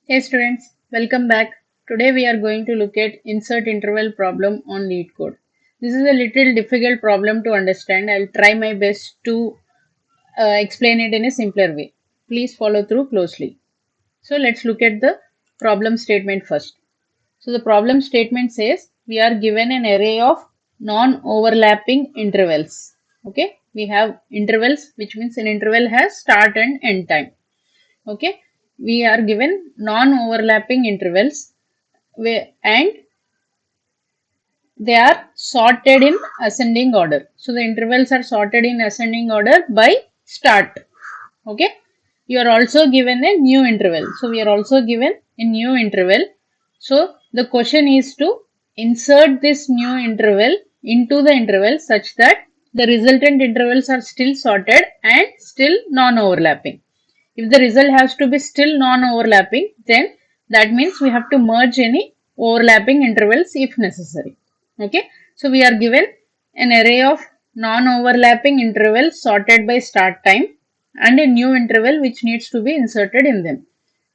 Hey students, welcome back. Today we are going to look at insert interval problem on LeetCode. This is a little difficult problem to understand. I'll try my best to explain it in a simpler way. Please follow through closely. So let's look at the problem statement first. So the problem statement says we are given an array of non-overlapping intervals. Okay, we have intervals, which means an interval has start and end time. Okay, we are given non-overlapping intervals and they are sorted in ascending order. So the intervals are sorted in ascending order by start. Okay, you are also given a new interval. So we are also given a new interval. So the question is to insert this new interval into the interval such that the resultant intervals are still sorted and still non-overlapping. If the result has to be still non-overlapping, then that means we have to merge any overlapping intervals if necessary. Okay, so we are given an array of non-overlapping intervals sorted by start time and a new interval which needs to be inserted in them.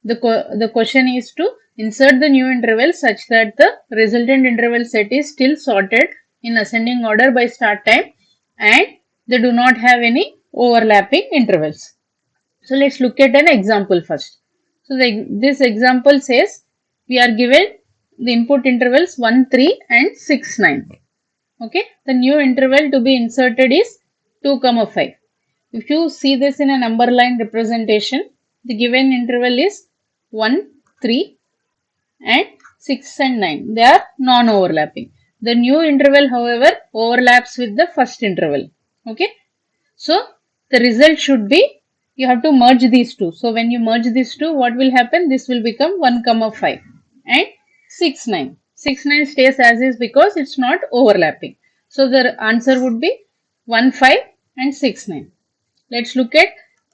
The question is to insert the new interval such that the resultant interval set is still sorted in ascending order by start time and they do not have any overlapping intervals. So let's look at an example first. So this example says we are given the input intervals 1, 3 and 6, 9. Okay, the new interval to be inserted is 2, 5. If you see this in a number line representation, the given interval is 1, 3 and 6 and 9. They are non-overlapping. The new interval, however, overlaps with the first interval. Okay, so the result should be you have to merge these two. So when you merge these two, what will happen? This will become 1, 5 and 6, 9. 6, 9 stays as is because it's not overlapping. So the answer would be 1, 5 and 6, 9. Let's look at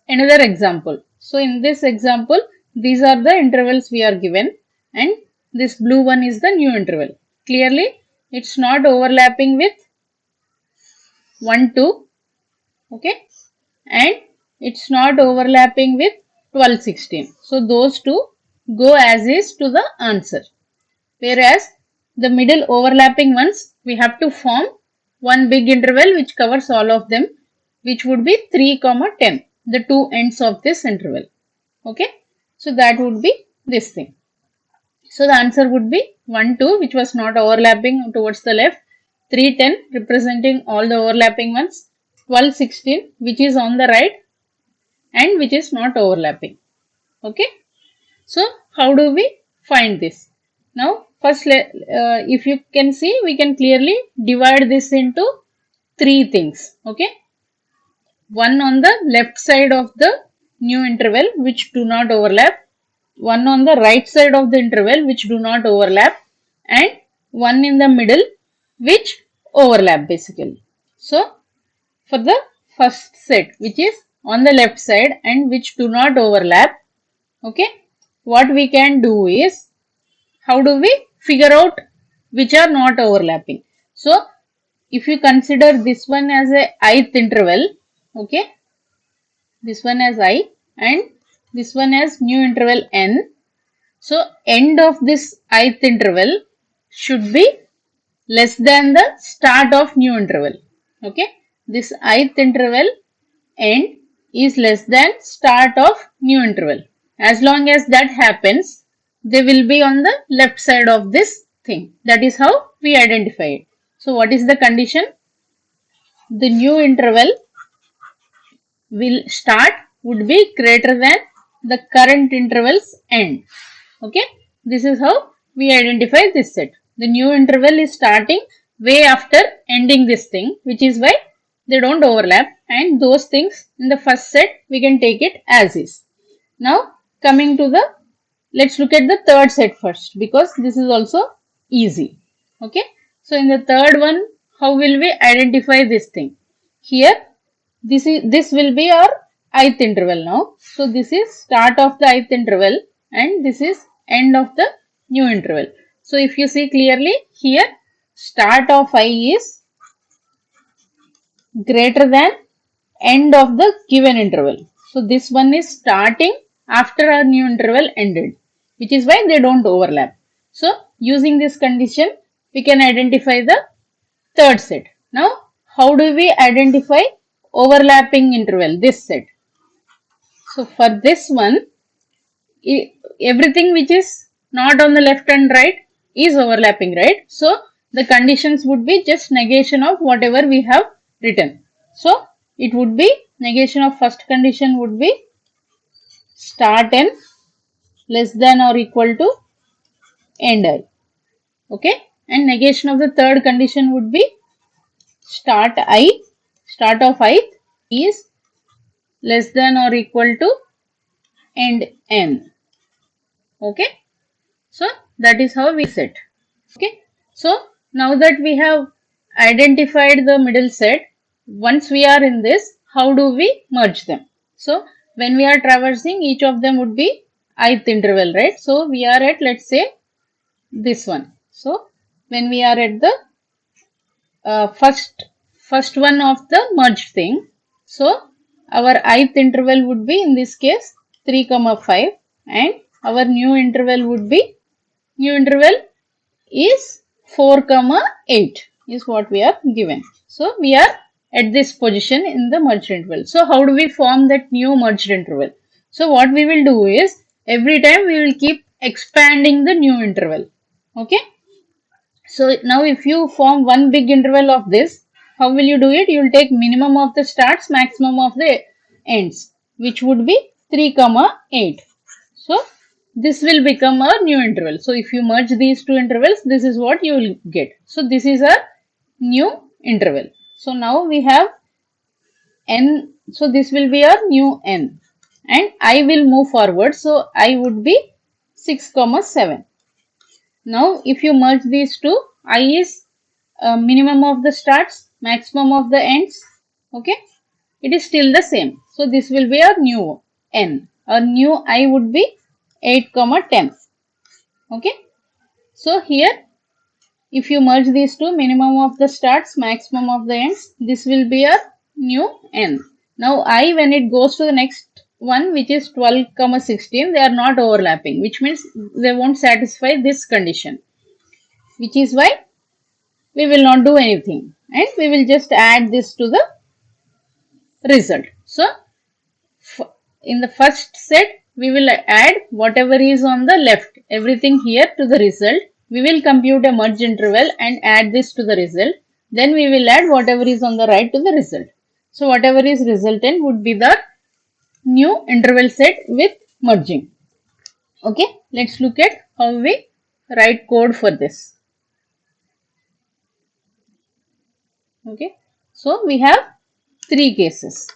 another example. So in this example, these are the intervals we are given and this blue one is the new interval. Clearly, it's not overlapping with 1, 2. Okay, and it's not overlapping with 12, 16. So those two go as is to the answer. Whereas the middle overlapping ones, we have to form one big interval which covers all of them, which would be 3, 10, the two ends of this interval. Okay, so that would be this thing. So the answer would be 1, 2, which was not overlapping towards the left, 3, 10, representing all the overlapping ones, 12, 16, which is on the right and which is not overlapping. Okay, so how do we find this? Now first if you can see, we can clearly divide this into three things. Okay, one on the left side of the new interval which do not overlap, one on the right side of the interval which do not overlap, and one in the middle which overlap basically. So for the first set which is on the left side and which do not overlap, okay, what we can do is, how do we figure out which are not overlapping? So if you consider this one as a ith interval, okay, this one as I and this one as new interval n. So end of this ith interval should be less than the start of new interval. Okay, this ith interval end is less than start of new interval. As long as that happens, they will be on the left side of this thing. That is how we identify it. So what is the condition? The new interval will start would be greater than the current interval's end. Okay, this is how we identify this set. The new interval is starting way after ending this thing, which is why they don't overlap, and those things in the first set we can take it as is. Now coming to the, let's look at the third set first because this is also easy. Okay, so in the third one, how will we identify this thing? Here this will be our ith interval now. So this is start of the ith interval and this is end of the new interval. So if you see clearly here, start of I is greater than end of the given interval. So this one is starting after our new interval ended. which is why they don't overlap. So using this condition, we can identify the third set. Now, how do we identify overlapping interval, this set? So for this one, everything which is not on the left and right is overlapping, right? So the conditions would be just negation of whatever we have written. So it would be negation of first condition would be start n less than or equal to end I. Okay, and negation of the third condition would be start of ith is less than or equal to end n. Okay, so that is how we set. Okay, so now that we have identified the middle set, once we are in this, how do we merge them? So when we are traversing, each of them would be ith interval, right? So we are at, let's say, this one. So when we are at the first one of the merged thing, so our ith interval would be in this case 3 comma 5, and our new interval would be, new interval is 4 comma 8 is what we are given. So we are at this position in the merged interval. So how do we form that new merged interval? So what we will do is, every time we will keep expanding the new interval. Okay, so now if you form one big interval of this, how will you do it? You will take minimum of the starts, maximum of the ends, which would be 3 comma 8. So this will become a new interval. So if you merge these two intervals, this is what you will get. So this is a new interval. So now we have n. So this will be a new n, and I will move forward. So I would be 6 comma 7. Now if you merge these two, I is minimum of the starts, maximum of the ends. Okay, it is still the same. So this will be a new n. A new I would be 8 comma 10. Okay, so here if you merge these two, minimum of the starts, maximum of the ends, this will be a new n. Now I, when it goes to the next one, which is 12 comma 16, they are not overlapping, which means they won't satisfy this condition, which is why we will not do anything, and we will just add this to the result. So in the first set, we will add whatever is on the left, everything here, to the result. We will compute a merge interval and add this to the result. Then we will add whatever is on the right to the result. So whatever is resultant would be the new interval set with merging. Okay, let's look at how we write code for this. Okay, so we have three cases.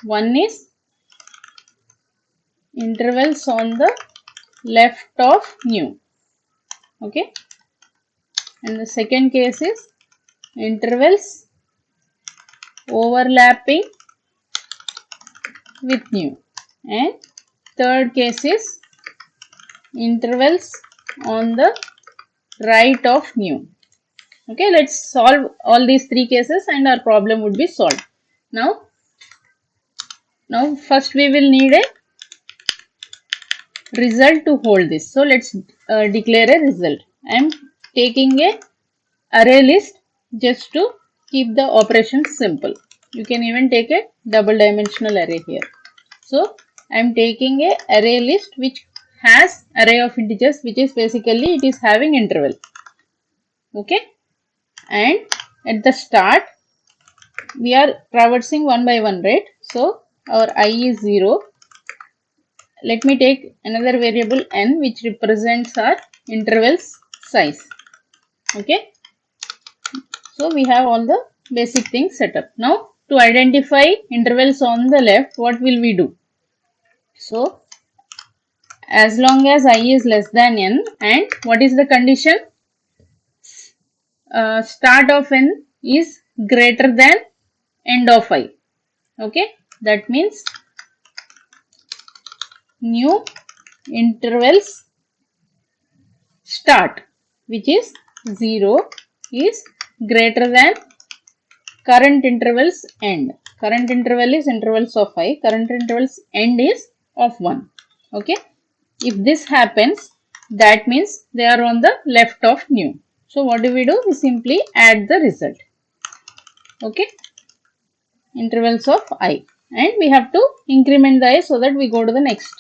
One is intervals on the left of new. Okay, and the second case is intervals overlapping with new, and third case is intervals on the right of new. Okay, let's solve all these three cases and our problem would be solved. Now first we will need a result to hold this. So let's declare a result. I am taking a array list just to keep the operation simple. You can even take a double dimensional array here. So I am taking a array list which has array of integers, which is basically it is having interval. Okay, and at the start we are traversing one by one, right? So our I is 0. Let me take another variable n which represents our intervals size. Okay, so we have all the basic things set up. Now to identify intervals on the left, what will we do? So as long as I is less than n, and what is the condition? Start of n is greater than end of I. Okay, that means new intervals start, which is 0, is greater than current intervals end. Current interval is intervals of I, current intervals end is of 1. Okay, If this happens, that means they are on the left of new. So what do? We simply add the result. Okay, intervals of I, and we have to increment the I so that we go to the next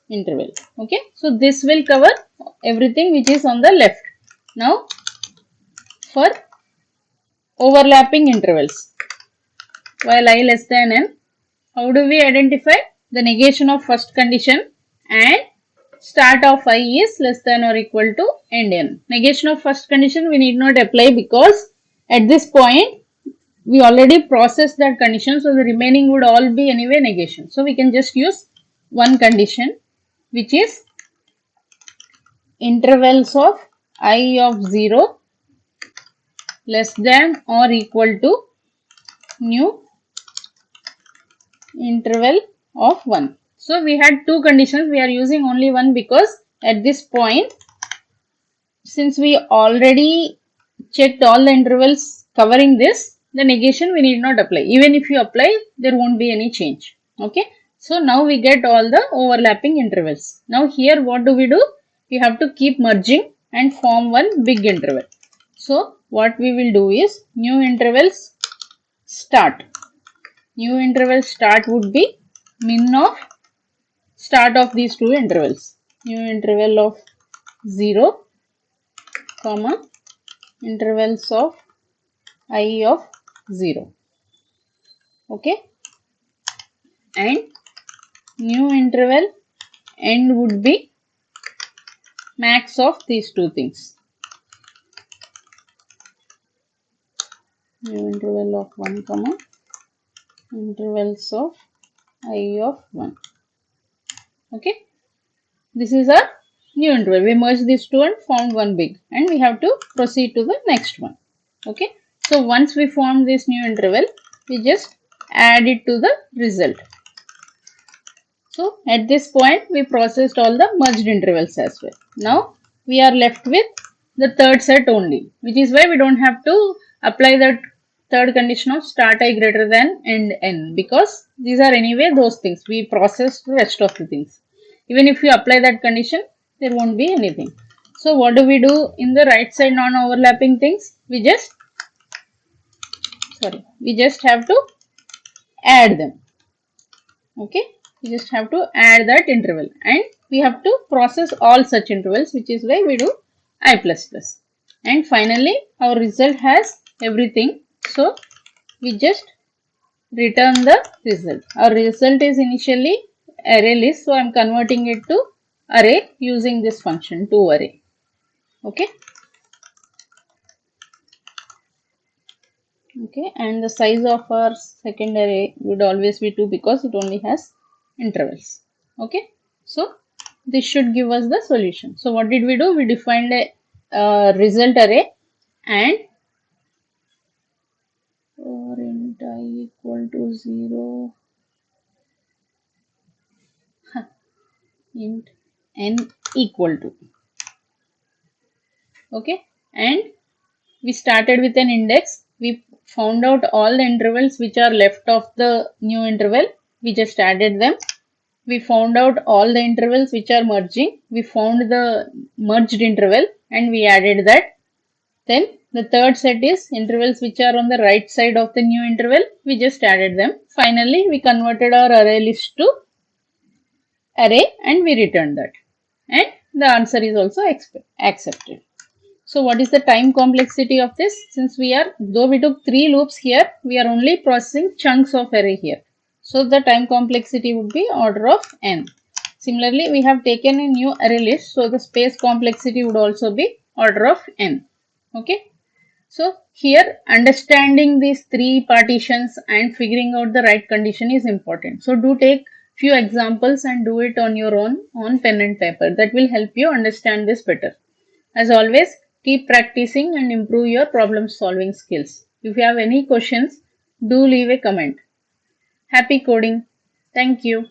interval. Okay, so this will cover everything which is on the left. Now for overlapping intervals, while I less than n, how do we identify? The negation of first condition and start of I is less than or equal to end n. Negation of first condition we need not apply because at this point we already processed that condition, so the remaining would all be anyway negation. So we can just use one condition, which is intervals of I of 0 less than or equal to new interval of 1. So we had two conditions, we are using only one because at this point, since we already checked all the intervals covering this, the negation we need not apply. Even if you apply, there won't be any change. Okay. So now we get all the overlapping intervals. Now here what do? We have to keep merging and form one big interval. So what we will do is new intervals start. New interval start would be min of start of these two intervals. New interval of 0, comma, intervals of I of 0. Okay. And new interval end would be max of these two things. New interval of 1, comma, intervals of I of 1. Okay. This is our new interval. We merged these two and formed one big, and we have to proceed to the next one. Okay. So once we form this new interval, we just add it to the result. So at this point, we processed all the merged intervals as well. Now we are left with the third set only, which is why we don't have to apply the third condition of start I greater than end n, because these are anyway those things. We process the rest of the things. Even if you apply that condition, there won't be anything. So what do? In the right side non-overlapping things? We just have to add them. Okay, we just have to add that interval, and we have to process all such intervals, which is why we do I++. And finally our result has everything, so we just return the result. Our result is initially array list, so I am converting it to array using this function toArray. Okay. Okay, and the size of our second array would always be 2 because it only has intervals. Okay, so this should give us the solution. So what did we do? We defined a result array and for int I equal to 0, int n equal to. Okay, and we started with an index. We found out all the intervals which are left of the new interval. We just added them. We found out all the intervals which are merging. We found the merged interval and we added that. Then the third set is intervals which are on the right side of the new interval. We just added them. Finally, we converted our array list to array and we returned that. And the answer is also accepted. So what is the time complexity of this? Since though we took 3 loops here, we are only processing chunks of array here. So the time complexity would be order of n. Similarly, we have taken a new array list, so the space complexity would also be order of n. Okay. So here understanding these 3 partitions and figuring out the right condition is important. So do take few examples and do it on your own on pen and paper. That will help you understand this better. As always, keep practicing and improve your problem solving skills. If you have any questions, do leave a comment. Happy coding. Thank you.